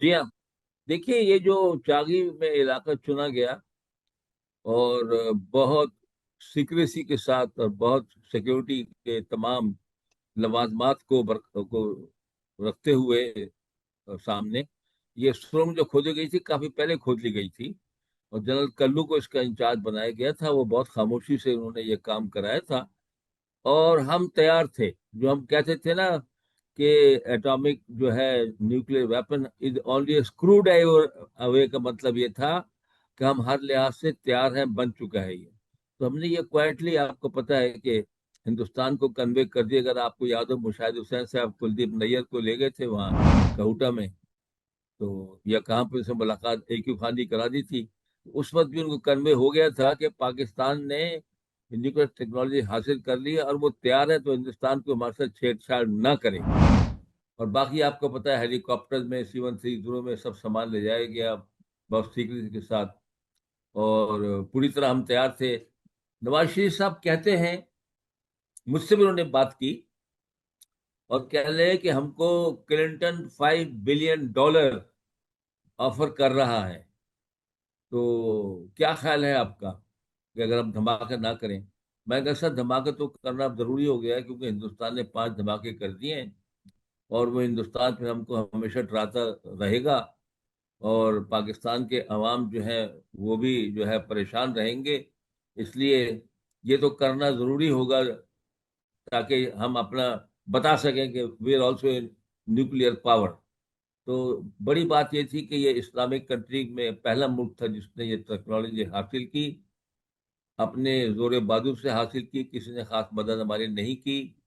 जी हाँ। देखिए, ये जो चागी में इलाका चुना गया और बहुत सीक्रेसी के साथ और बहुत सिक्योरिटी के तमाम लवाजमात को रखते हुए सामने ये सुरंग जो खोदी गई थी, काफी पहले खोद ली गई थी। और जनरल कल्लू को इसका इंचार्ज बनाया गया था। वो बहुत खामोशी से उन्होंने ये काम कराया था। और हम तैयार थे। जो हम कहते थे ना कि एटॉमिक जो है nuclear weapon is only screw driver away, का मतलब ये था कि हम हर लिहाज से तैयार हैं, बन चुका है ये। तो हमने ये क्वाइटली, आपको पता है कि हिंदुस्तान को कन्वे कर दिया। अगर आपको याद हो, मुशाहिद हुसैन साहब कुलदीप नैयर को ले गए थे वहाँ कहूटा में, तो या कहाँ पे उनसे मुलाकात AQ खान ने करा दी थी। उस वक्त भी उनको कन्वे हो गया था कि पाकिस्तान ने न्यूक्लियर टेक्नोलॉजी हासिल कर ली है और वो तैयार है, तो हिंदुस्तान को हमारे साथ छेड़छाड़ ना करे। और बाकी आपको पता है, हेलीकॉप्टर में C-130 में सब सामान ले जाया गया बहुत सीक्रेसी के साथ। और पूरी तरह हम तैयार थे। नवाज शरीफ साहब कहते हैं, मुझसे भी उन्होंने बात की और कह रहे हैं कि हमको क्लिंटन $5 बिलियन ऑफर कर रहा है। तो क्या ख्याल है आपका कि अगर हम धमाका ना करें? मैं कहा, सर धमाका तो करना अब जरूरी हो गया है, क्योंकि हिंदुस्तान ने 5 धमाके कर दिए हैं। और वो हिंदुस्तान में हमको हमेशा डराता रहेगा। और पाकिस्तान के अवाम जो है वो भी जो है परेशान रहेंगे। इसलिए ये तो करना जरूरी होगा, ताकि हम अपना बता सकें कि we are also nuclear power. तो बड़ी बात ये थी कि ये इस्लामिक कंट्री में पहला मुल्क था जिसने ये टेक्नोलॉजी हासिल की। अपने जोर बहादुर से हासिल की, किसी ने खास मदद हमारी नहीं की।